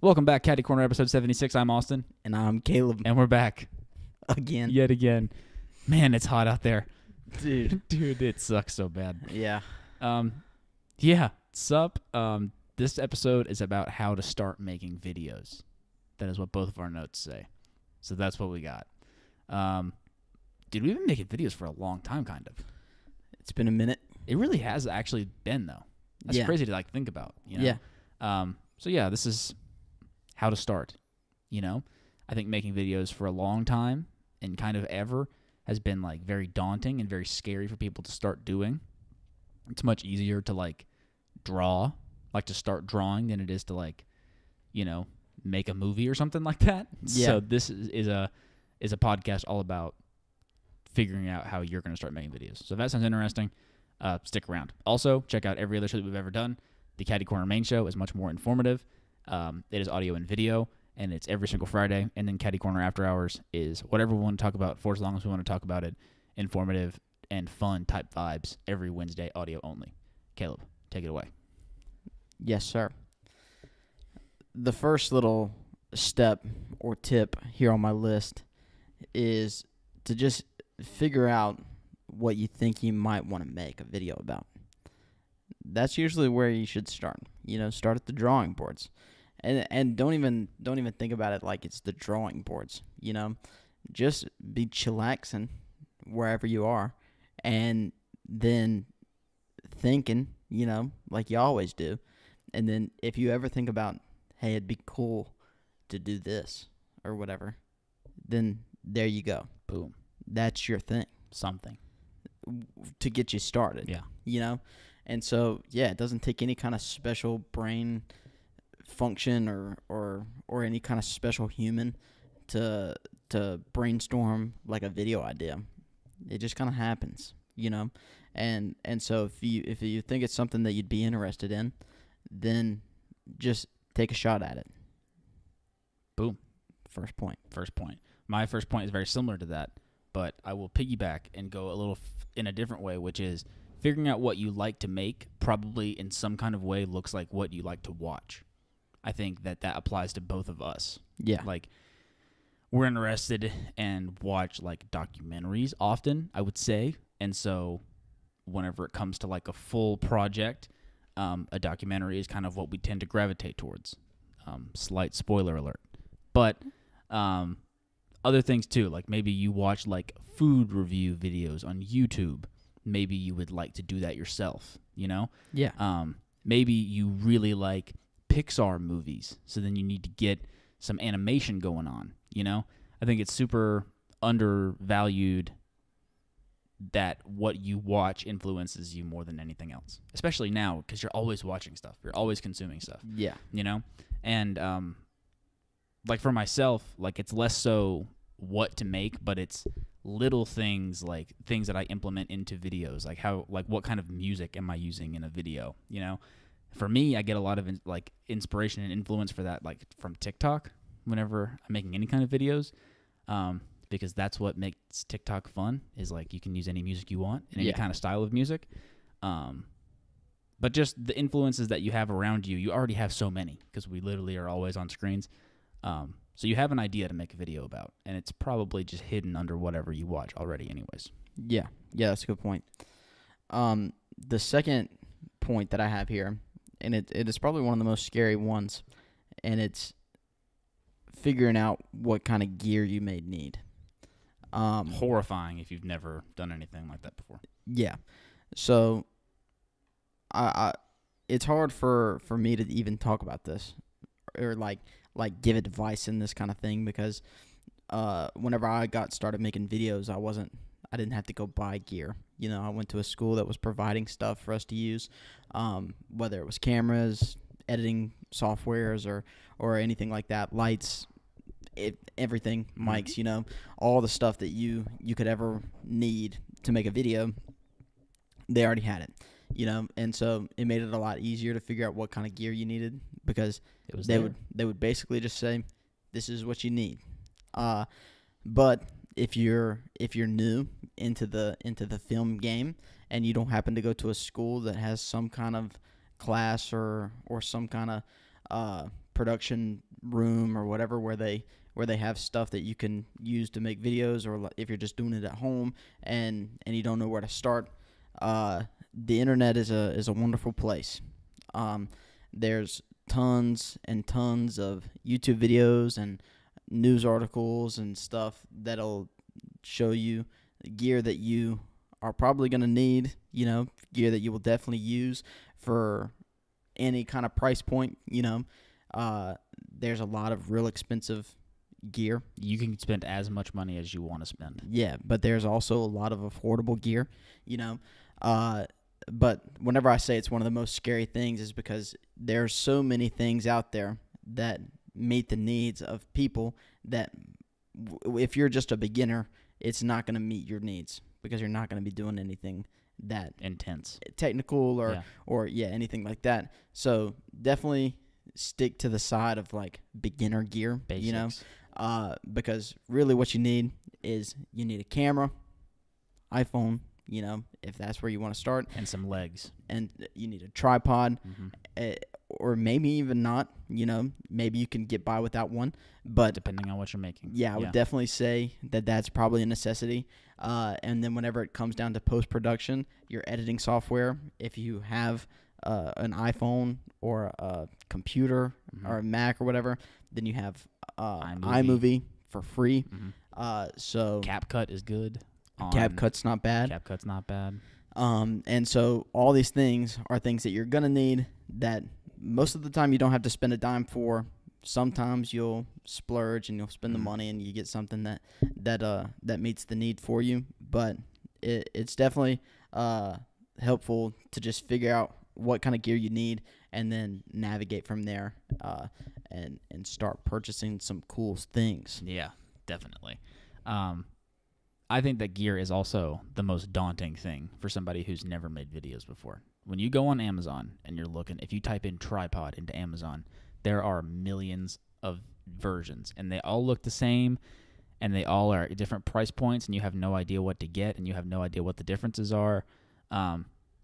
Welcome back, Caddy Corner, episode 76. I'm Austin. And I'm Caleb. And we're back. Again. Yet again. Man, it's hot out there. Dude. Dude, it sucks so bad. Yeah. Yeah, sup? This episode is about how to start making videos. That is what both of our notes say. So that's what we got. Dude, we've been making videos for a long time, kind of. It's been a minute. It really has actually been, though. That's crazy to, think about, you know? Yeah. So, yeah, this is how to start, you know? I think making videos for a long time and kind of ever has been, very daunting and very scary for people to start doing. It's much easier to, draw, to start drawing than it is to, make a movie or something like that. Yeah. So this is a podcast all about figuring out how you're going to start making videos. So if that sounds interesting, stick around. Also, check out every other show that we've ever done. The Caddy Corner main show is much more informative. It is audio and video, and it's every single Friday. And then Caddy Corner After Hours is whatever we want to talk about for as long as we want to talk about it. Informative and fun type vibes every Wednesday, audio only. Caleb, take it away. Yes, sir. The first little step or tip here on my list is to just figure out what you think you might want to make a video about. That's usually where you should start. Start at the drawing boards. And don't even think about it like it's the drawing boards, Just be chillaxing wherever you are and then thinking, like you always do. And then if you ever think about, hey, it'd be cool to do this or whatever, then there you go. Boom. That's your thing. Something. To get you started. Yeah. And so, yeah, it doesn't take any kind of special brain function or any kind of special human to brainstorm a video idea. It just kind of happens, And so if you think it's something that you'd be interested in, then just take a shot at it. Boom. First point. My first point is very similar to that, but I will piggyback and go a little in a different way, which is figuring out what you like to make probably in some kind of way looks like what you like to watch. I think that applies to both of us. Yeah. We're interested and watch documentaries often, I would say. And so whenever it comes to a full project, a documentary is kind of what we tend to gravitate towards. Slight spoiler alert. But other things too, maybe you watch food review videos on YouTube. Maybe you would like to do that yourself, Yeah. Maybe you really like Pixar movies, so then you need to get some animation going on, I think it's super undervalued that what you watch influences you more than anything else, especially now because you're always watching stuff. You're always consuming stuff. Yeah. And for myself, it's less so what to make, but it's little things things that I implement into videos, what kind of music am I using in a video, For me, I get a lot of inspiration and influence for that from TikTok whenever I'm making any kind of videos, because that's what makes TikTok fun is you can use any music you want in any kind of style of music. But just the influences that you have around you already have so many because we literally are always on screens. So you have an idea to make a video about, and it's probably just hidden under whatever you watch already anyways. Yeah, that's a good point. The second point that I have here, and it is probably one of the most scary ones, and it's figuring out what kind of gear you may need. Horrifying if you've never done anything like that before. Yeah. So I it's hard for me to even talk about this or give advice in this kind of thing because whenever I got started making videos, I didn't have to go buy gear. I went to a school that was providing stuff for us to use, whether it was cameras, editing softwares, or anything like that, lights, everything, mics, all the stuff that you could ever need to make a video, they already had it. And so it made it a lot easier to figure out what kind of gear you needed because they would basically just say, this is what you need. But if you're new into the film game and you don't happen to go to a school that has some kind of class or some kind of production room or whatever where they have stuff that you can use to make videos, or if you're just doing it at home and you don't know where to start, the internet is a wonderful place. There's tons and tons of YouTube videos and news articles and stuff that'll show you gear that you are probably going to need, gear that you will definitely use for any kind of price point, there's a lot of real expensive gear. You can spend as much money as you want to spend. Yeah, but there's also a lot of affordable gear, but whenever I say it's one of the most scary things is because there's so many things out there that meet the needs of people that if you're just a beginner, it's not going to meet your needs because you're not going to be doing anything that intense, technical or anything like that. So definitely stick to the side of like beginner gear, basics. Because really what you need is you need a camera, iPhone, if that's where you want to start. And some legs. And you need a tripod, or maybe even not, maybe you can get by without one. But depending on what you're making. Yeah, I would definitely say that's probably a necessity. And then whenever it comes down to post-production, your editing software, if you have an iPhone or a computer or a Mac or whatever, then you have iMovie for free. So CapCut is good. CapCut's not bad. CapCut's not bad. And so all these things are things that you're going to need that most of the time you don't have to spend a dime for. Sometimes you'll splurge and you'll spend the money and you get something that meets the need for you. But it's definitely helpful to just figure out what kind of gear you need and then navigate from there and start purchasing some cool things. Yeah, definitely. I think that gear is also the most daunting thing for somebody who's never made videos before. When you go on Amazon and you're looking, if you type in tripod into Amazon, there are millions of versions, and they all look the same, and they all are at different price points, and you have no idea what to get, and you have no idea what the differences are,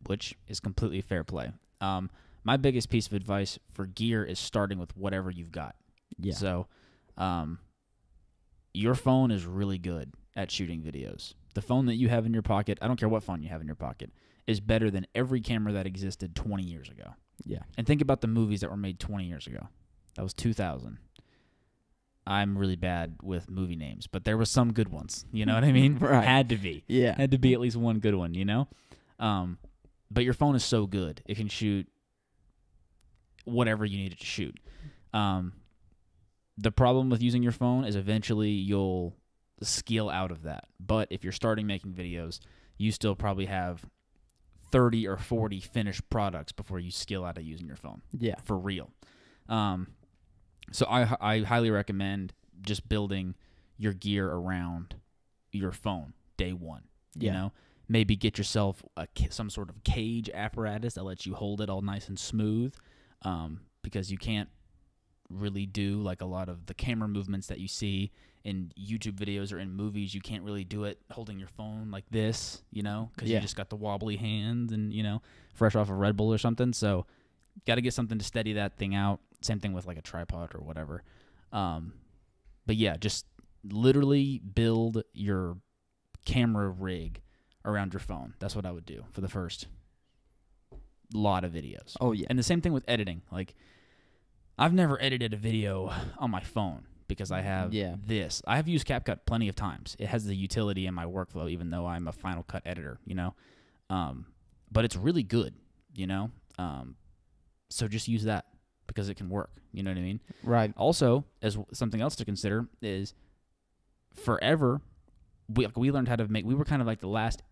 which is completely fair play. My biggest piece of advice for gear is starting with whatever you've got. Yeah. So your phone is really good at shooting videos. The phone that you have in your pocket, I don't care what phone you have in your pocket, is better than every camera that existed 20 years ago. Yeah. And think about the movies that were made 20 years ago. That was 2000. I'm really bad with movie names, but there were some good ones. You know what I mean? Right. Had to be. Yeah. Had to be at least one good one, But your phone is so good. It can shoot whatever you need it to shoot. The problem with using your phone is eventually you'll skill out of that. But if you're starting making videos, you still probably have 30 or 40 finished products before you skill out of using your phone. Yeah. For real. So I highly recommend just building your gear around your phone day one. Maybe get yourself some sort of cage apparatus that lets you hold it all nice and smooth, because you can't really do like a lot of the camera movements that you see in YouTube videos or in movies. You can't really do it holding your phone like this, because you just got the wobbly hands and, fresh off a Red Bull or something. So got to get something to steady that thing out. Same thing with like a tripod or whatever. But yeah, just literally build your camera rig around your phone. That's what I would do for the first lot of videos. Oh, yeah. And the same thing with editing. Like, I've never edited a video on my phone because I have this. I have used CapCut plenty of times. It has the utility in my workflow, even though I'm a Final Cut editor, But it's really good, So just use that because it can work. You know what I mean? Right. Also, as something else to consider is forever, we learned how to make. We were kind of like the last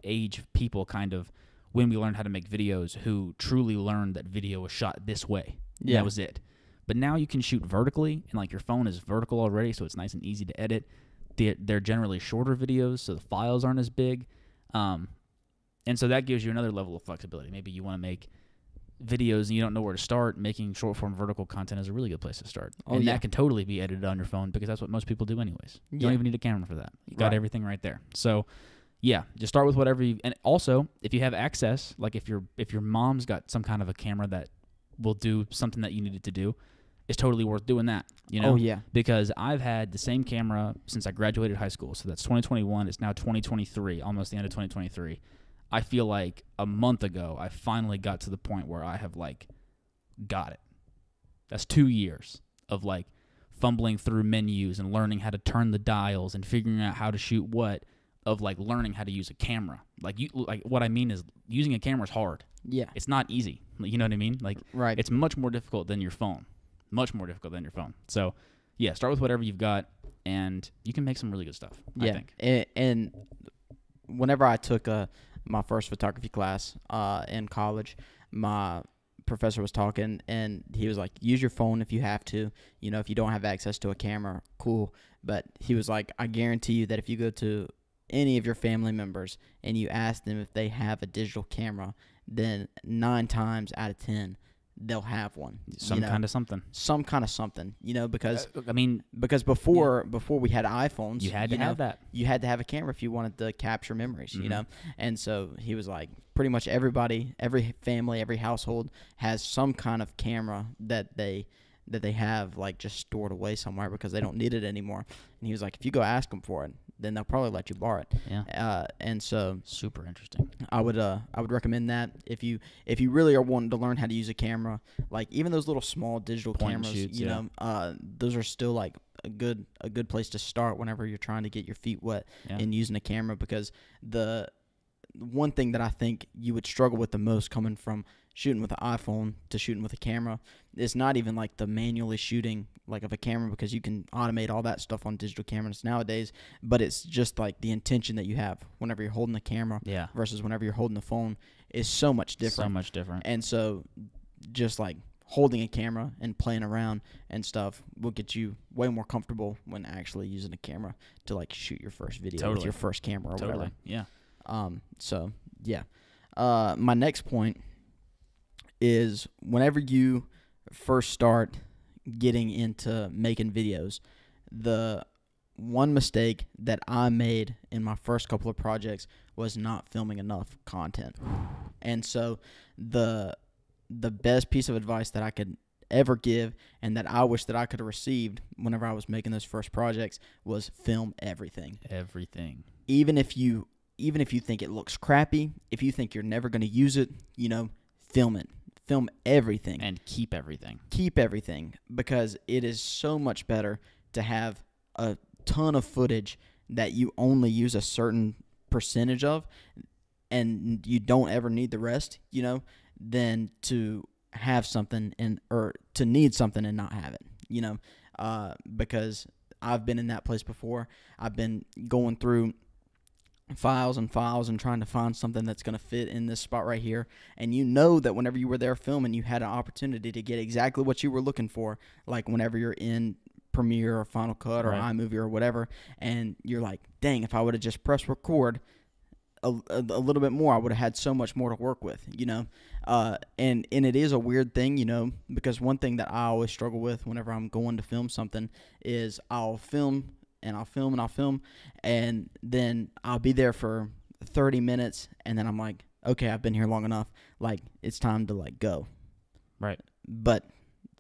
age of people, kind of, when we learned how to make videos, who truly learned that video was shot this way. Yeah. That was it. But now you can shoot vertically, and like your phone is vertical already, so it's nice and easy to edit. They're generally shorter videos, so the files aren't as big. And so that gives you another level of flexibility. Maybe you want to make videos and you don't know where to start. Making short-form vertical content is a really good place to start. And that can totally be edited on your phone because that's what most people do anyways. You don't even need a camera for that. You got everything right there. So, yeah, just start with whatever you... And also, if you have access, like if your mom's got some kind of a camera that will do something that you needed to do, it's totally worth doing that, you know? Oh, yeah. Because I've had the same camera since I graduated high school. So that's 2021. It's now 2023, almost the end of 2023. I feel like a month ago, I finally got to the point where I have, like, got it. That's 2 years of, like, fumbling through menus and learning how to turn the dials and figuring out how to shoot what, of, like, learning how to use a camera. Like, what I mean is using a camera is hard. Yeah. It's not easy. You know what I mean? Like, Right. it's much more difficult than your phone. Much more difficult than your phone. So, yeah, start with whatever you've got, and you can make some really good stuff, I think. And whenever I took my first photography class in college, my professor was talking, and he was like, use your phone if you have to. You know, if you don't have access to a camera, cool. But he was like, I guarantee you that if you go to any of your family members and you ask them if they have a digital camera, then 9 times out of 10, they'll have one. Some kind of something. Some kind of something, you know, because because before we had iPhones, you had to have that. You had to have a camera if you wanted to capture memories, Mm-hmm. you know. And so he was like, pretty much everybody, every family, every household has some kind of camera that they have, like, just stored away somewhere because they don't need it anymore. And he was like, if you go ask them for it, then they'll probably let you borrow it. Yeah. And so super interesting. I would recommend that if you really are wanting to learn how to use a camera, like even those little small digital Point and cameras, shoots, you know, those are still like a good place to start whenever you're trying to get your feet wet in using a camera, because the one thing that I think you would struggle with the most coming from shooting with an iPhone to shooting with a camera is not even like the manually shooting like of a camera, because you can automate all that stuff on digital cameras nowadays, but it's just like the intention that you have whenever you're holding the camera versus whenever you're holding the phone is so much different. So much different. And so just like holding a camera and playing around and stuff will get you way more comfortable when actually using a camera to like shoot your first video with your first camera or whatever. Yeah. So yeah. My next point is whenever you first start getting into making videos, the one mistake that I made in my first couple of projects was not filming enough content. And so the best piece of advice that I could ever give, and that I wish that I could have received whenever I was making those first projects, was film everything. Everything. Even if you think it looks crappy, if you think you're never going to use it, you know, film it. Film everything. And keep everything. Keep everything, because it is so much better to have a ton of footage that you only use a certain percentage of and you don't ever need the rest, you know, than to have something or to need something and not have it, you know, because I've been in that place before. I've been going through files and trying to find something that's going to fit in this spot right here, and you know that whenever you were there filming, you had an opportunity to get exactly what you were looking for, like whenever you're in Premiere or Final Cut or iMovie or whatever, and you're like, dang, if I would have just pressed record a little bit more, I would have had so much more to work with, you know. And it is a weird thing, you know, because one thing that I always struggle with whenever I'm going to film something is I'll film, and then I'll be there for 30 minutes, and then I'm like, okay, I've been here long enough. Like, it's time to, like, go. Right. But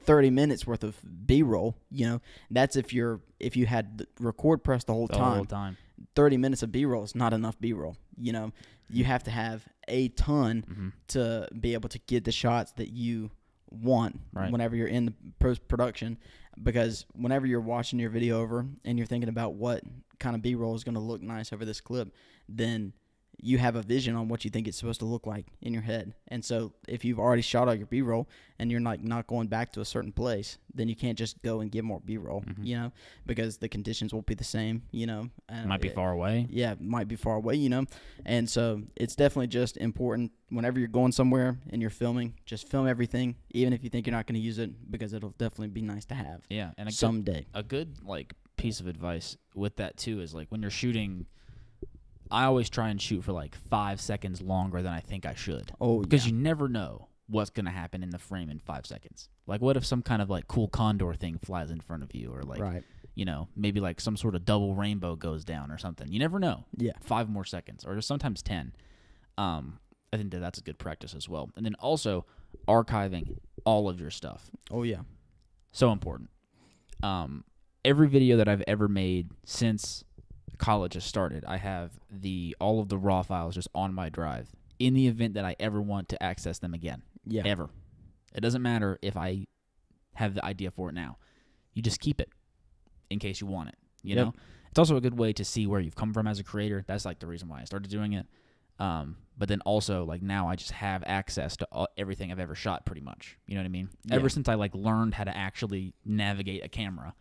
30 minutes worth of B-roll, you know, that's if you had the record pressed the whole time. 30 minutes of B-roll is not enough B-roll, you know. You have to have a ton to be able to get the shots that you want whenever you're in the post-production, because whenever you're watching your video over and you're thinking about what kind of B-roll is going to look nice over this clip, then you have a vision on what you think it's supposed to look like in your head. And so if you've already shot all your B-roll and you're like not going back to a certain place, then you can't just go and get more B-roll, you know, because the conditions won't be the same, you know. Might be far away. Yeah, might be far away, you know. And so it's definitely just important whenever you're going somewhere and you're filming, just film everything, even if you think you're not going to use it, because it'll definitely be nice to have. Yeah, and someday. A good like piece of advice with that too is like when you're shooting, I always try and shoot for like 5 seconds longer than I think I should. Oh, because you never know what's going to happen in the frame in 5 seconds. Like, what if some kind of like cool condor thing flies in front of you, or like, you know, maybe like some sort of double rainbow goes down or something. You never know. Yeah. 5 more seconds, or sometimes 10. I think that's a good practice as well. And then also archiving all of your stuff. Oh, yeah. So important. Every video that I've ever made since college has started, I have all of the raw files just on my drive in the event that I ever want to access them again. Yeah. Ever. It doesn't matter if I have the idea for it now. You just keep it in case you want it, you know? It's also a good way to see where you've come from as a creator. That's like the reason why I started doing it. But then also, like, now I just have access to everything I've ever shot pretty much. You know what I mean? Yeah. Ever since I, like, learned how to actually navigate a camera,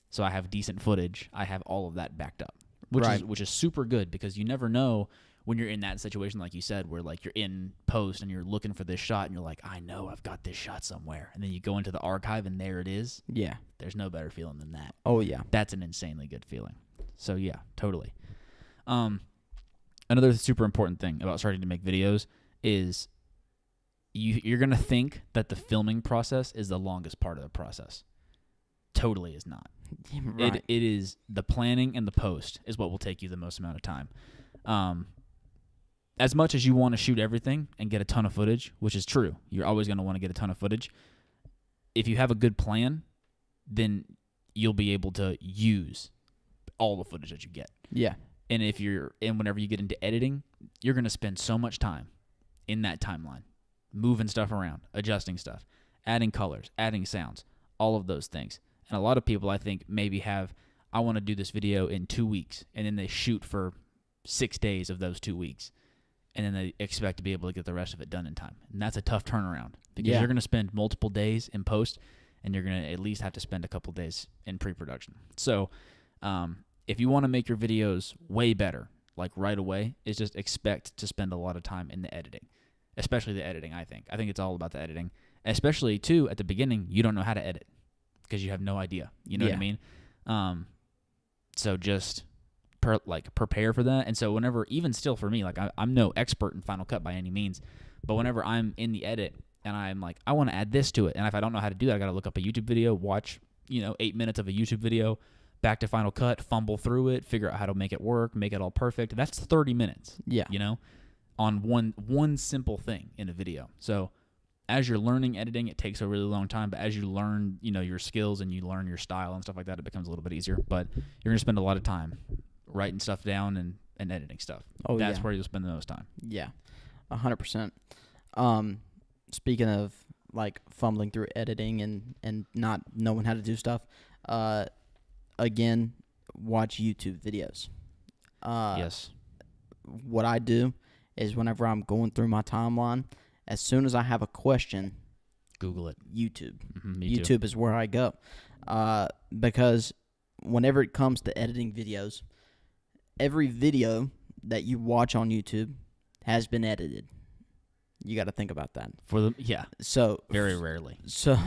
so I have decent footage, I have all of that backed up, which is super good, because you never know when you're in that situation, like you said, where, like, you're in post and you're looking for this shot and you're like, I know I've got this shot somewhere. And then you go into the archive and there it is. Yeah. There's no better feeling than that. Oh, yeah. That's an insanely good feeling. So, yeah, totally. Another super important thing about starting to make videos is you're going to think that the filming process is the longest part of the process. Totally is not. Right. It is the planning and the post is what will take you the most amount of time. As much as you want to shoot everything and get a ton of footage, which is true, you're always going to want to get a ton of footage. If you have a good plan, then you'll be able to use all the footage that you get. Yeah. And whenever you get into editing, you're going to spend so much time in that timeline, moving stuff around, adjusting stuff, adding colors, adding sounds, all of those things. And a lot of people, I think, maybe I want to do this video in 2 weeks, and then they shoot for 6 days of those 2 weeks, and then they expect to be able to get the rest of it done in time. And that's a tough turnaround, because you're going to spend multiple days in post, and you're going to at least have to spend a couple days in pre-production. So if you want to make your videos way better, like right away, is just expect to spend a lot of time in the editing, especially the editing, I think. I think it's all about the editing, especially, too, at the beginning, you don't know how to edit because you have no idea. You know what I mean? So just prepare for that. And so whenever, even still for me, like I'm no expert in Final Cut by any means, but whenever I'm in the edit and I'm like, I want to add this to it, and if I don't know how to do that, I got to look up a YouTube video, watch 8 minutes of a YouTube video, back to Final Cut, fumble through it, figure out how to make it work, make it all perfect. That's 30 minutes. Yeah. On one simple thing in a video. So as you're learning editing, it takes a really long time, but as you learn, your skills and you learn your style and stuff like that, it becomes a little bit easier. But you're going to spend a lot of time writing stuff down and editing stuff. Oh, That's where you'll spend the most time. Yeah, 100%. Speaking of, like, fumbling through editing and not knowing how to do stuff, again, watch YouTube videos. Yes. What I do is whenever I'm going through my timeline, as soon as I have a question, Google it. YouTube. Me YouTube is where I go. Because whenever it comes to editing videos, every video that you watch on YouTube has been edited. You got to think about that. So very rarely. So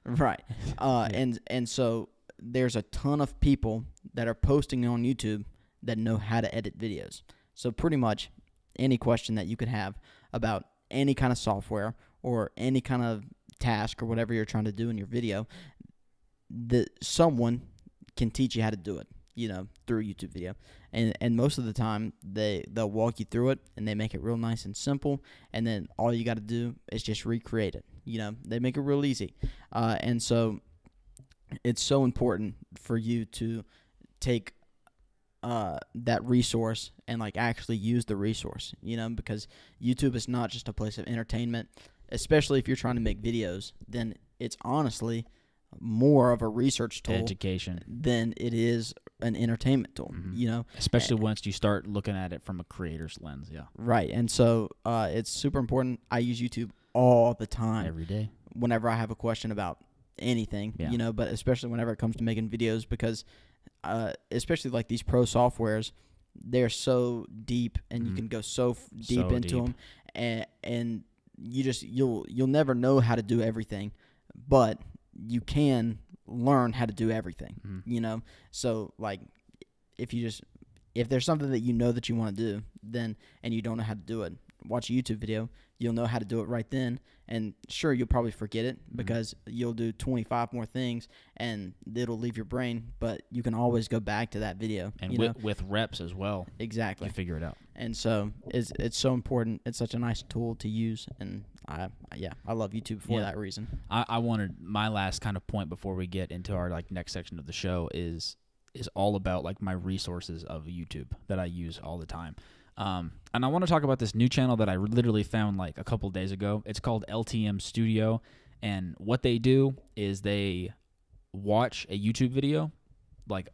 right. And so there's a ton of people that are posting on YouTube that know how to edit videos. So pretty much any question that you could have about any kind of software or any kind of task or whatever you're trying to do in your video, someone can teach you how to do it, through a YouTube video. And most of the time they'll walk you through it and they make it real nice and simple, and then all you got to do is just recreate it. They make it real easy. And so it's so important for you to take that resource and, like, actually use the resource, because YouTube is not just a place of entertainment, especially if you're trying to make videos. Then it's honestly more of a research tool, education, than it is an entertainment tool. Especially once you start looking at it from a creator's lens. Yeah, right. And so it's super important. I use YouTube all the time, every day, whenever I have a question about anything. But especially whenever it comes to making videos, because especially like these pro softwares, they're so deep, and you can go so deep into them, and you'll never know how to do everything, but you can learn how to do everything. So, like, if there's something that that you want to do, then, and you don't know how to do it, watch a YouTube video. You'll know how to do it right then. And sure, you'll probably forget it because you'll do 25 more things and it'll leave your brain, but you can always go back to that video. And with reps as well. Exactly. You figure it out. And so it's so important. It's such a nice tool to use, and I love YouTube for that reason. I wanted my last kind of point before we get into our like next section of the show is all about like my resources of YouTube that I use all the time. And I want to talk about this new channel that I literally found like a couple days ago. It's called LTM Studio, and what they do is they watch a YouTube video, like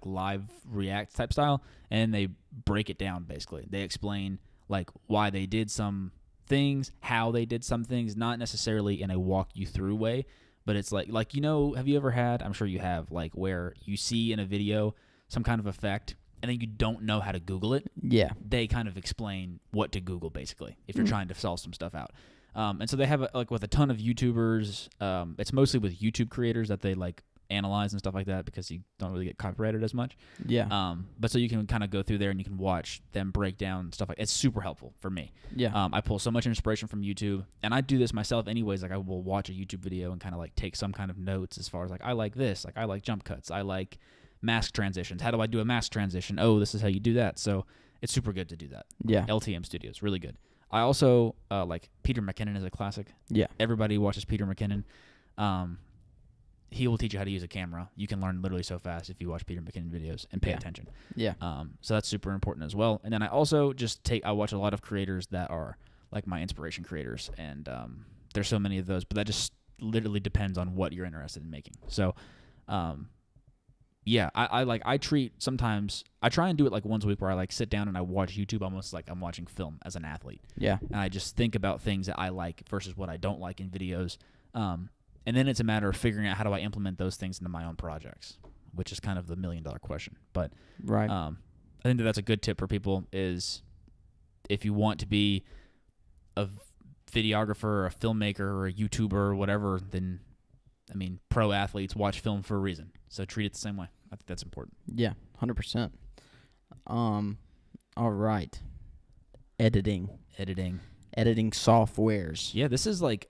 live react type style, and they break it down. Basically, they explain like why they did some things, how they did some things, not necessarily in a walk you through way, but it's like have you ever had, I'm sure you have, like where you see in a video some kind of effect and then you don't know how to Google it? Yeah. They kind of explain what to Google basically if you're trying to solve some stuff out. And so they have like with a ton of YouTubers, it's mostly with YouTube creators that they like analyze and stuff like that because you don't really get copyrighted as much. Yeah. But so you can kind of go through there and you can watch them break down stuff it's super helpful for me. Yeah. I pull so much inspiration from YouTube, and I do this myself anyways. Like I will watch a YouTube video and kind of like take some kind of notes as far as like I like this, like I like jump cuts, I like mask transitions. How do I do a mask transition? Oh, this is how you do that. So it's super good to do that. Yeah. LTM Studios, really good. I also like Peter McKinnon is a classic. Yeah. Everybody watches Peter McKinnon. He will teach you how to use a camera. You can learn literally so fast if you watch Peter McKinnon videos and pay attention. Yeah. So that's super important as well. And then I also I watch a lot of creators that are like my inspiration creators, and there's so many of those, but that just literally depends on what you're interested in making. So, yeah, I treat sometimes, I try and do it like once a week where I like sit down and I watch YouTube almost like I'm watching film as an athlete. Yeah. And I just think about things that I like versus what I don't like in videos. And then it's a matter of figuring out how do I implement those things into my own projects, which is kind of the $1 million question. But I think that's a good tip for people is if you want to be a videographer or a filmmaker or a YouTuber or whatever, then, I mean, pro athletes watch film for a reason. So treat it the same way. I think that's important. Yeah, 100%. All right. Editing softwares. Yeah, this is like,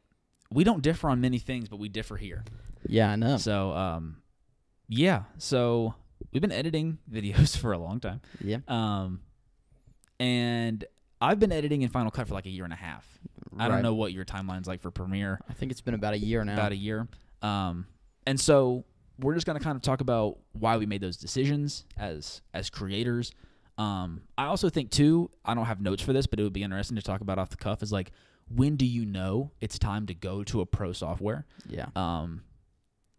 we don't differ on many things, but we differ here. Yeah, I know. So, yeah. So we've been editing videos for a long time. Yeah. And I've been editing in Final Cut for like a year and a half. Right. I don't know what your timeline's like for Premiere. I think it's been about a year now. About a year. And so we're just going to kind of talk about why we made those decisions as creators. I also think, too, I don't have notes for this, but it would be interesting to talk about off the cuff, is like, when do you know it's time to go to a pro software? Yeah.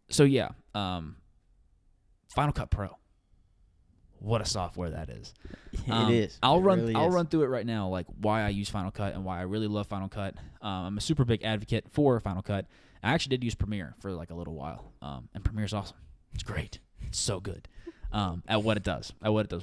So, yeah, Final Cut Pro. What a software that is. It is. I'll run through it right now, like why I use Final Cut and why I really love Final Cut. I'm a super big advocate for Final Cut. I actually did use Premiere for like a little while, and Premiere's awesome. It's great. It's so good at what it does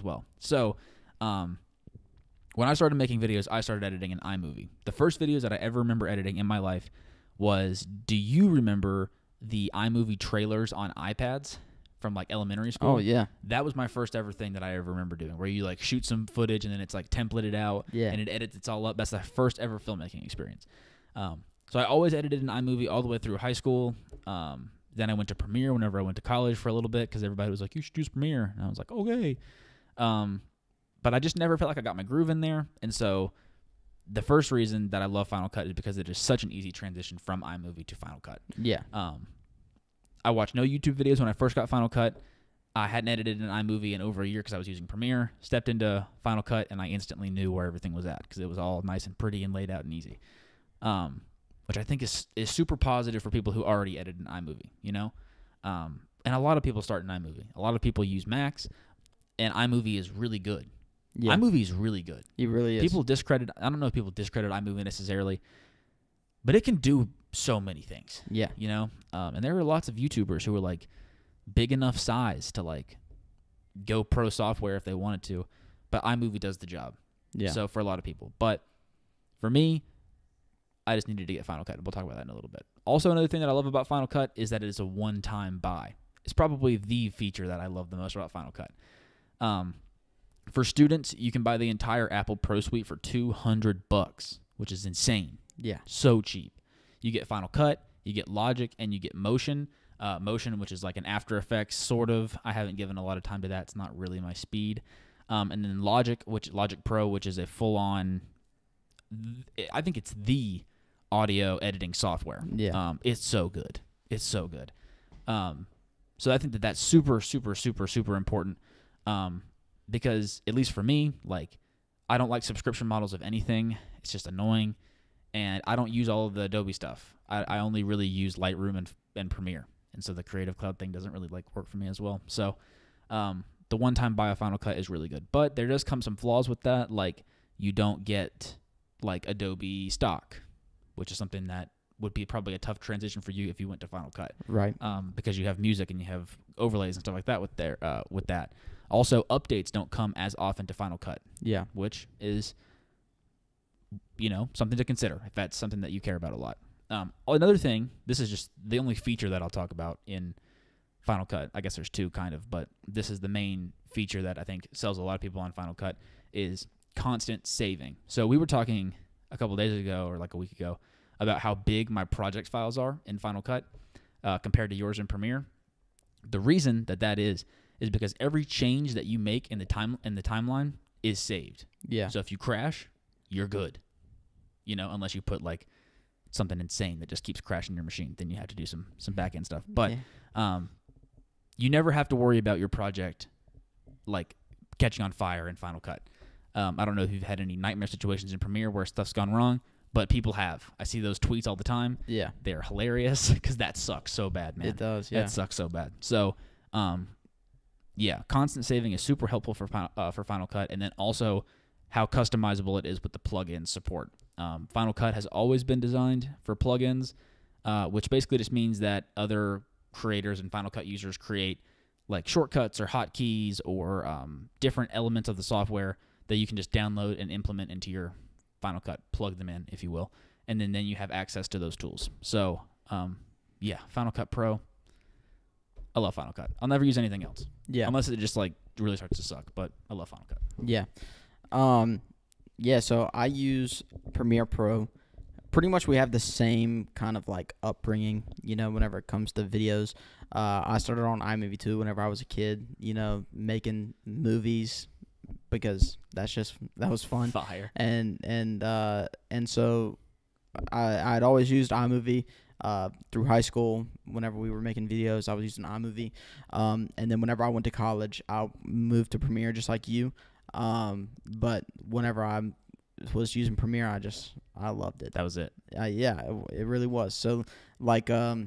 well. So when I started making videos, I started editing in iMovie. The first videos that I ever remember editing in my life was, do you remember the iMovie trailers on iPads from like elementary school? Oh, yeah. That was my first ever thing that I ever remember doing, where you like shoot some footage and then it's like templated out and it edits it's all up. That's the first ever filmmaking experience. So I always edited in iMovie all the way through high school. Then I went to Premiere whenever I went to college for a little bit because everybody was like, you should use Premiere. And I was like, okay. But I just never felt like I got my groove in there. And so the first reason that I love Final Cut is because it is such an easy transition from iMovie to Final Cut. Yeah. I watched no YouTube videos when I first got Final Cut. I hadn't edited in iMovie in over a year because I was using Premiere. Stepped into Final Cut, and I instantly knew where everything was at because it was all nice and pretty and laid out and easy, which I think is super positive for people who already edit in iMovie, you know? And a lot of people start in iMovie. A lot of people use Macs, and iMovie is really good. Yeah. iMovie is really good. It really is. I don't know if people discredit iMovie necessarily, but it can do so many things. Yeah. You know? And there are lots of YouTubers who are like big enough size to like go pro software if they wanted to, but iMovie does the job. Yeah. So for a lot of people. But for me, I just needed to get Final Cut. We'll talk about that in a little bit. Also, another thing that I love about Final Cut is that it is a one-time buy. It's probably the feature that I love the most about Final Cut. For students, you can buy the entire Apple Pro Suite for $200, which is insane. Yeah. So cheap. You get Final Cut, you get Logic, and you get Motion. Motion, which is like an After Effects, sort of. I haven't given a lot of time to that. It's not really my speed. And then Logic Pro, which is a full-on, I think it's the audio editing software. Yeah. It's so good. It's so good. So I think that that's super, super, super, super important. Because at least for me, like, I don't like subscription models of anything. It's just annoying. And I don't use all of the Adobe stuff. I only really use Lightroom and Premiere. And so the Creative Cloud thing doesn't really like work for me as well. So the one-time buy of Final Cut is really good. But there does come some flaws with that. Like, you don't get like Adobe stock, which is something that would be probably a tough transition for you if you went to Final Cut. Right. Because you have music and you have overlays and stuff like that with that. Also, updates don't come as often to Final Cut. Yeah. Which is, something to consider if that's something that you care about a lot. Another thing, this is just the only feature that I'll talk about in Final Cut. I guess there's two kind of, but this is the main feature that I think sells a lot of people on Final Cut is constant saving. So we were talking a couple days ago or like a week ago about how big my project files are in Final Cut compared to yours in Premiere. The reason that is because every change that you make in the timeline is saved. Yeah. So if you crash, you're good. Unless you put like something insane that just keeps crashing your machine, then you have to do some back end stuff. But you never have to worry about your project like catching on fire in Final Cut. I don't know if you've had any nightmare situations in Premiere where stuff's gone wrong, but people have. I see those tweets all the time. Yeah. They're hilarious because that sucks so bad, man. It does, yeah. That sucks so bad. So, constant saving is super helpful for Final Cut, and then also how customizable it is with the plugin support. Final Cut has always been designed for plugins, which basically just means that other creators and Final Cut users create like shortcuts or hotkeys or different elements of the software that you can just download and implement into your Final Cut, plug them in, if you will, and then you have access to those tools. So, Final Cut Pro. I love Final Cut. I'll never use anything else. Yeah. Unless it just like really starts to suck, but I love Final Cut. Yeah. So I use Premiere Pro. Pretty much we have the same kind of like upbringing, whenever it comes to videos. I started on iMovie too whenever I was a kid, making movies because that was fun. Fire. And so I'd always used iMovie through high school. Whenever we were making videos, I was using iMovie. And then whenever I went to college, I moved to Premiere just like you. But whenever I was using Premiere, I loved it. That was it. It really was. So like my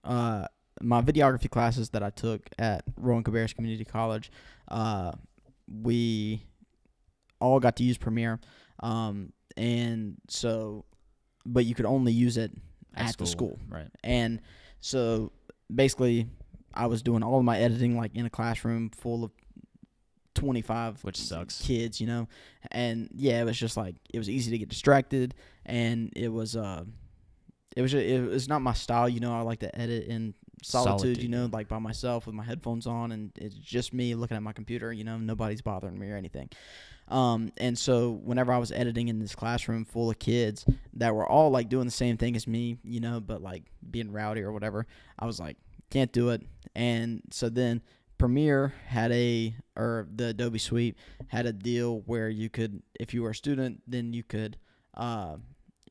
videography classes that I took at Rowan Cabarrus Community College, we all got to use Premiere. And so, but you could only use it at the school. Right. And so basically I was doing all of my editing like in a classroom full of 25 which sucks kids, and it was just like it was easy to get distracted, and it was not my style. I like to edit in solitude. Like by myself with my headphones on, and it's just me looking at my computer. Nobody's bothering me or anything. And so whenever I was editing in this classroom full of kids that were all like doing the same thing as me, but like being rowdy or whatever, I was like, can't do it. And so then Premiere the Adobe Suite had a deal where you could, if you were a student, then you could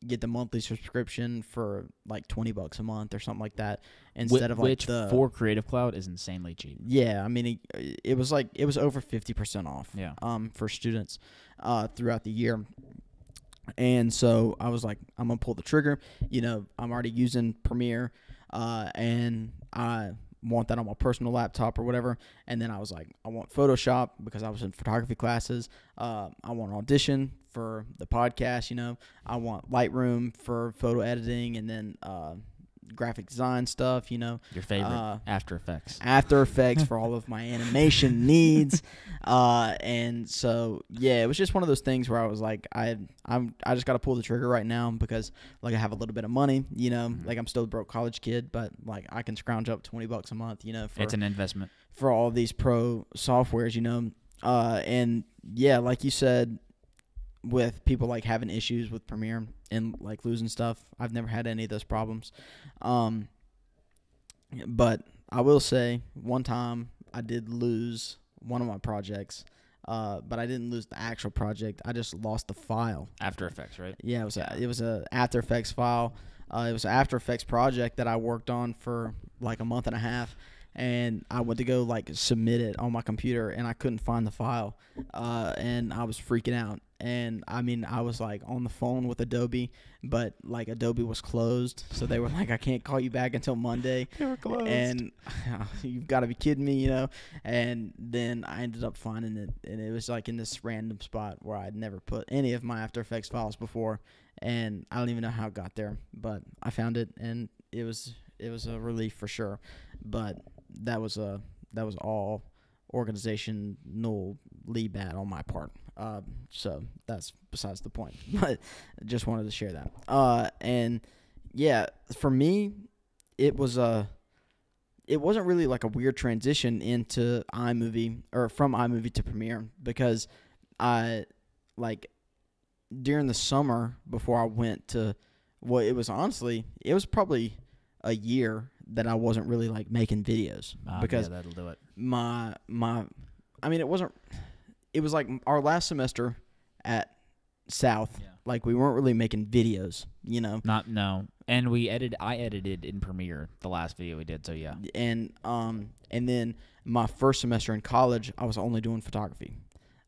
get the monthly subscription for like $20 a month or something like that, instead of like for Creative Cloud is insanely cheap. Yeah, I mean it was over 50% off. Yeah. For students throughout the year. And so I was like, I'm gonna pull the trigger. I'm already using Premiere, and I want that on my personal laptop or whatever. And then I was like, I want Photoshop because I was in photography classes. I want Audition for the podcast. I want Lightroom for photo editing, and then graphic design stuff. Your favorite, After Effects. After Effects for all of my animation needs. And so it was just one of those things where I was like, I just got to pull the trigger right now because like I have a little bit of money, like I'm still a broke college kid, but like I can scrounge up $20 a month, for it's an investment for all of these pro softwares, and like you said, with people like having issues with Premiere and like losing stuff, I've never had any of those problems. But I will say one time I did lose one of my projects but I didn't lose the actual project. I just lost the file. After Effects, right? Yeah, it was a After Effects file. It was an After Effects project that I worked on for like a month and a half, and I went to go like submit it on my computer, and I couldn't find the file, and I was freaking out. And I mean, I was like on the phone with Adobe, but like Adobe was closed, so they were like, "I can't call you back until Monday." They were closed. And you've got to be kidding me, you know. And then I ended up finding it, and it was like in this random spot where I'd never put any of my After Effects files before, and I don't even know how it got there, but I found it, and it was a relief for sure. But that was all organizationally bad on my part. So that's besides the point. But just wanted to share that. And yeah, for me, it wasn't really like a weird transition into iMovie or from iMovie to Premiere, because I like during the summer before I went to, well, it was probably a year that I wasn't really like making videos, because yeah, that'll do it. I mean, it was like our last semester at South, Yeah. like we weren't really making videos, you know. And I edited in Premiere the last video we did, so yeah. And then my first semester in college, I was only doing photography.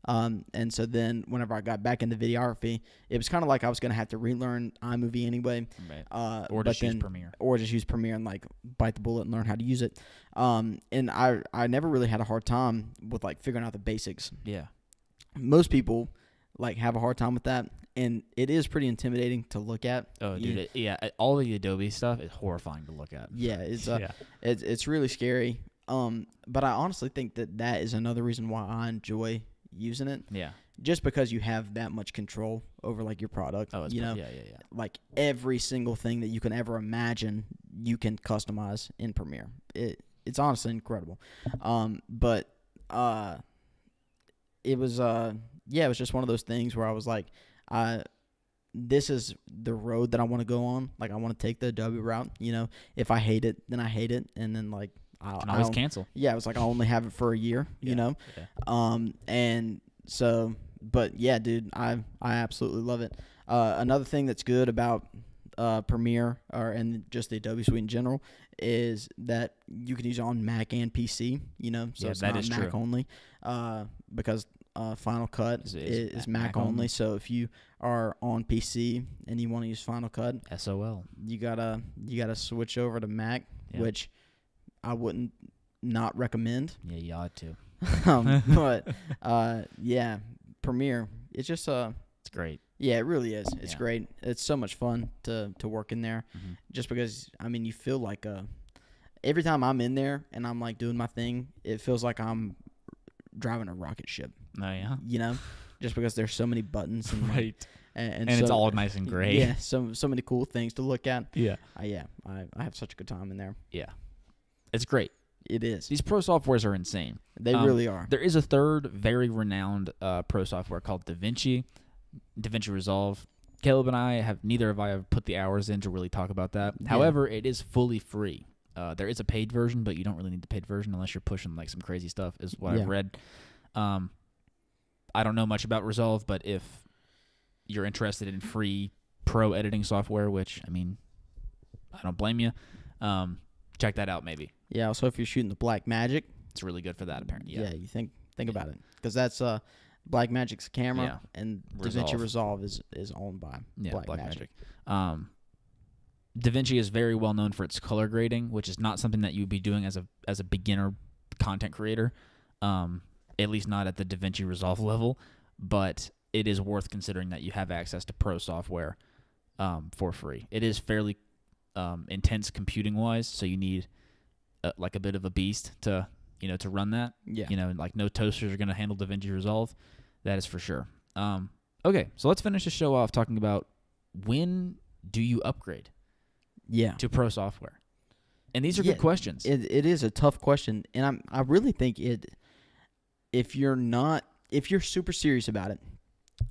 And so then whenever I got back into videography, it was kind of like I was going to have to relearn iMovie anyway. Right. Or just use Premiere. Or just use Premiere and like bite the bullet and learn how to use it. And I never really had a hard time with like figuring out the basics. Yeah. Most people like have a hard time with that, and it is pretty intimidating to look at. Oh, dude, all the Adobe stuff is horrifying to look at. Yeah, it's really scary. But I honestly think that is another reason why I enjoy using it. Yeah. Just because you have that much control over like your product. Oh, you know, yeah. like every single thing that you can ever imagine, you can customize in Premiere. It's honestly incredible. But it was it was just one of those things where I was like, this is the road that I want to go on. Like I want to take the Adobe route. You know, if I hate it, then I hate it, and then like I always cancel. Yeah, it was like I'll only have it for a year. You know, yeah. And so, but yeah, dude, I absolutely love it. Another thing that's good about Premiere and just the Adobe suite in general is that you can use it on Mac and PC. You know, so it's not Mac only. Because Final Cut is Mac only. So if you are on PC and you want to use Final Cut, SOL, you gotta switch over to Mac, which I wouldn't not recommend. Yeah, you ought to. But yeah, Premiere, it's just it's great. Yeah, it really is. It's great. It's so much fun to work in there, just because I mean you feel like every time I'm in there and I'm like doing my thing, it feels like I'm driving a rocket ship. Oh yeah. You know, just because there's so many buttons and right. And it's all nice and gray. Yeah, so many cool things to look at. Yeah. I have such a good time in there. Yeah. It's great. It is. These pro softwares are insane. They really are. There is a third very renowned pro software called DaVinci Resolve. Caleb and I have put the hours in to really talk about that. Yeah. However, it is fully free. There is a paid version, but you don't really need the paid version unless you're pushing like some crazy stuff, is what I've read. I don't know much about Resolve, but if you're interested in free pro editing software, which, I mean, I don't blame you, check that out maybe. Yeah, also if you're shooting the Blackmagic. It's really good for that, apparently. Yeah, you think about it. Because that's Blackmagic's camera, and DaVinci Resolve is owned by Blackmagic. DaVinci is very well known for its color grading, which is not something that you'd be doing as a beginner content creator, at least not at the DaVinci Resolve level, but it is worth considering that you have access to pro software for free. It is fairly intense computing-wise, so you need like a bit of a beast to run that. Yeah. Like no toasters are going to handle DaVinci Resolve. That is for sure. Okay, so let's finish the show off talking about when do you upgrade to pro software? And these are good questions. It is a tough question, and I really think if you're super serious about it,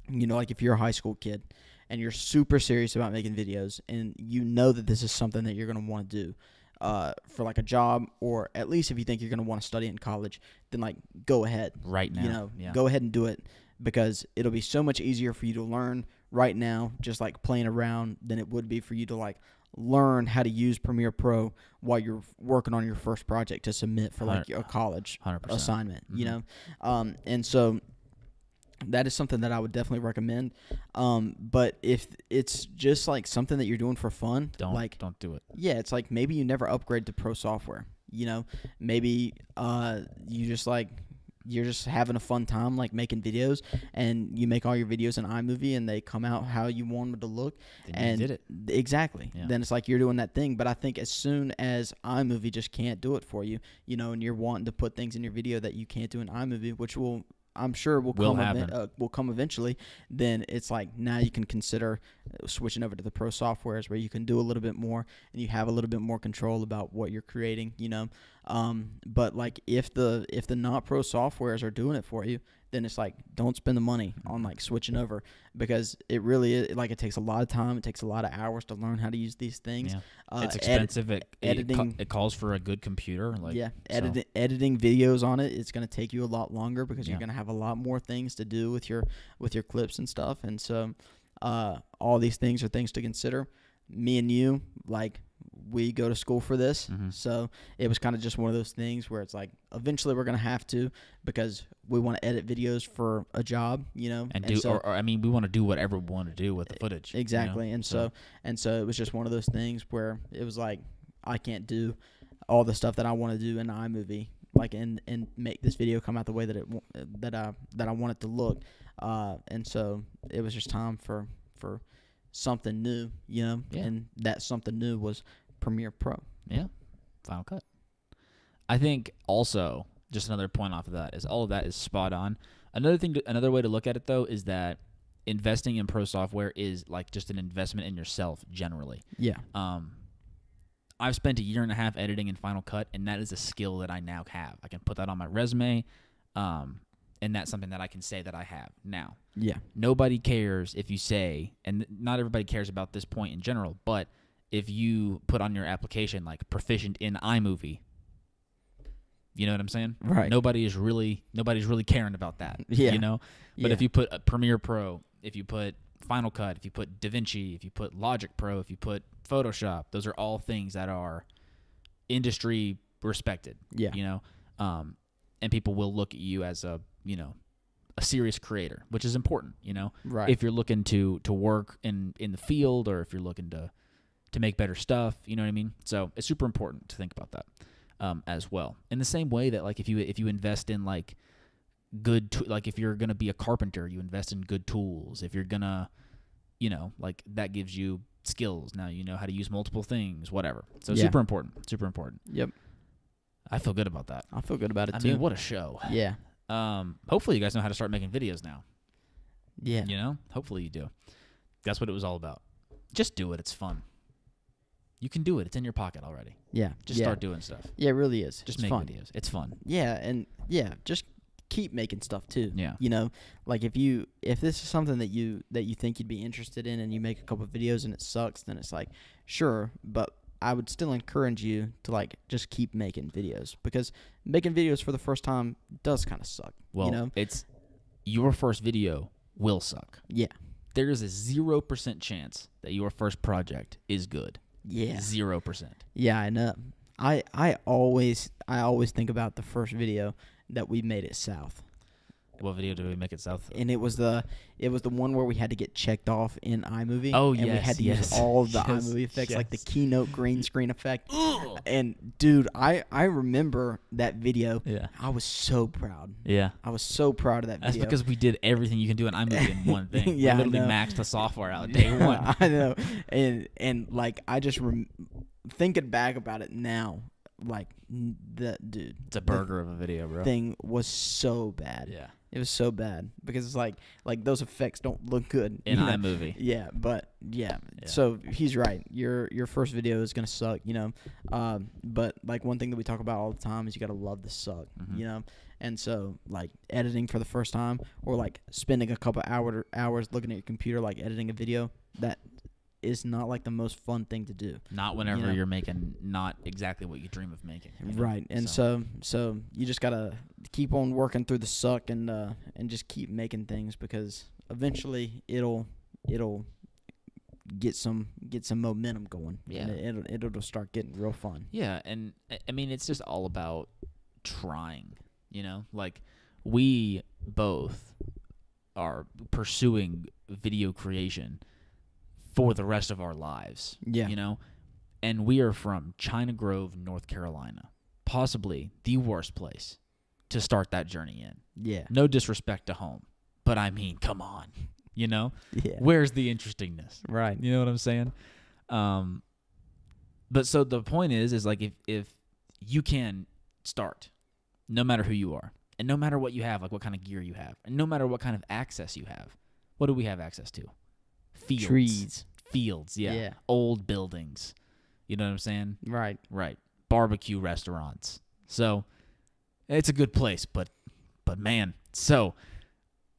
like if you're a high school kid and you're super serious about making videos and you know that this is something that you're going to want to do, for like a job, or at least if you think you're going to want to study in college, then like go ahead right now. You know, yeah. go ahead and do it, because it'll be so much easier for you to learn right now, just like playing around, than it would be for you to like learn how to use Premiere Pro while you're working on your first project to submit for like a college 100%. assignment, you know? And so that is something that I would definitely recommend. But if it's just like something that you're doing for fun, don't do it. Yeah, it's like maybe you never upgrade to pro software, you know? Maybe you're just having a fun time, like making videos, and you make all your videos in iMovie and they come out how you want them to look. Then you did it. Exactly. Yeah. Then it's like you're doing that thing. But I think as soon as iMovie just can't do it for you, you know, and you're wanting to put things in your video that you can't do in iMovie, which I'm sure will come eventually, then it's like now you can consider switching over to the pro softwares where you can do a little bit more and you have a little bit more control about what you're creating, you know. But like if the not pro softwares are doing it for you, then it's like don't spend the money on like switching over, because it really is, like it takes a lot of time, it takes a lot of hours to learn how to use these things. Yeah. It's expensive. Editing, it calls for a good computer. Editing videos on it, it's going to take you a lot longer, because you're going to have a lot more things to do with your clips and stuff. And so all these things are things to consider. Me and you, like, we go to school for this, so it was kind of just one of those things where it's like eventually we're gonna have to, because we want to edit videos for a job, you know, we want to do whatever we want to do with the footage. Exactly, you know? and so it was just one of those things where it was like I can't do all the stuff that I want to do in iMovie, like and make this video come out the way that I want it to look, and so it was just time for something new, you know, and that something new was Premiere Pro. Yeah, Final Cut. I think also, just another point off of that, is all of that is spot on. Another way to look at it, though, is that investing in pro software is like just an investment in yourself generally. Yeah. I've spent 1.5 years editing in Final Cut, and that is a skill that I now have. I can put that on my resume, and that's something that I can say that I have now. Yeah. Nobody cares if you say, and not everybody cares about this point in general, but if you put on your application like proficient in iMovie, you know what I'm saying? Right. Nobody's really caring about that. Yeah. You know? But if you put Premiere Pro, if you put Final Cut, if you put DaVinci, if you put Logic Pro, if you put Photoshop, those are all things that are industry respected. Yeah. You know? And people will look at you as a serious creator, which is important, you know? Right. If you're looking to work in the field, or if you're looking to make better stuff, you know what I mean? So it's super important to think about that as well. In the same way that like if you invest in like like if you're going to be a carpenter, you invest in good tools. If you're going to, you know, like that gives you skills. Now you know how to use multiple things, whatever. So super important. Super important. Yep. I feel good about that. I feel good about it too. I mean, what a show. Yeah. Hopefully you guys know how to start making videos now. Yeah. You know? Hopefully you do. That's what it was all about. Just do it. It's fun. You can do it. It's in your pocket already. Yeah. Just start doing stuff. Yeah, it really is. Just make videos. It's fun. Yeah, and just keep making stuff too. Yeah. You know, like if this is something that you think you'd be interested in, and you make a couple of videos and it sucks, then it's like, sure, but I would still encourage you to like just keep making videos, because making videos for the first time does kind of suck. Well, you know? It's your first video will suck. Yeah. There is a 0% chance that your first project is good. Yeah. 0%. Yeah, I know. I always think about the first video that we made at South. What video did we make it South? And it was the one where we had to get checked off in iMovie. Oh, and we had to use all of the iMovie effects, like the keynote green screen effect. And dude, I remember that video. Yeah. I was so proud. Yeah. I was so proud of that video. That's because we did everything you can do in iMovie in one thing. Yeah, we literally maxed the software out day one. I know. And like I just thinking back about it now, like dude, it's a burger of a video, bro. Thing was so bad. Yeah. It was so bad because it's like those effects don't look good in iMovie. Yeah, but yeah. So he's right. Your first video is gonna suck, you know. But like one thing that we talk about all the time is you gotta love the suck, you know. And so like editing for the first time, or like spending a couple hours looking at your computer, like editing a video, is not like the most fun thing to do. Not whenever you're making not exactly what you dream of making. Right. And so you just gotta keep on working through the suck and just keep making things, because eventually it'll get some momentum going. Yeah. And it'll start getting real fun. Yeah, and I mean, it's just all about trying, like we both are pursuing video creation for the rest of our lives. Yeah. And we are from China Grove, North Carolina, possibly the worst place to start that journey in. Yeah. No disrespect to home, but I mean, come on, Yeah. where's the interestingness? Right. You know what I'm saying? But so the point is like if you can start, no matter who you are, and no matter what you have, like what kind of gear you have, and no matter what kind of access you have, what do we have access to? Fields. Trees. Fields, yeah. Yeah. Old buildings. You know what I'm saying? Right. Right. Barbecue restaurants. So it's a good place, but man. So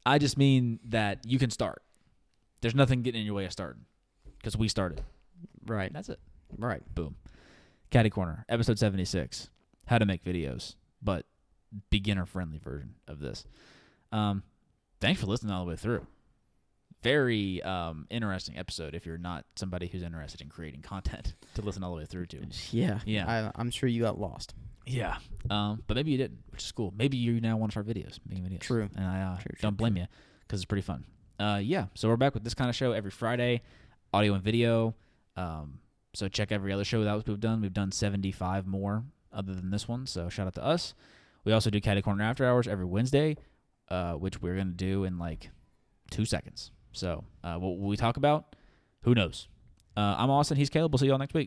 I just mean that you can start. There's nothing getting in your way of starting, because we started. Right. That's it. Right. Boom. Caddy Corner, episode 76. How to make videos, but beginner-friendly version of this. Thanks for listening all the way through. Very interesting episode if you're not somebody who's interested in creating content to listen all the way through to. Yeah. Yeah. I'm sure you got lost. Yeah. But maybe you didn't, which is cool. Maybe you now want to start making videos. True. And I True, don't blame you, because it's pretty fun. Yeah. So we're back with this kind of show every Friday, audio and video. So check every other show that we've done. We've done 75 more other than this one. So shout out to us. We also do Caddy Corner After Hours every Wednesday, which we're going to do in like 2 seconds. So what will we talk about? Who knows? I'm Austin. He's Caleb. We'll see you all next week.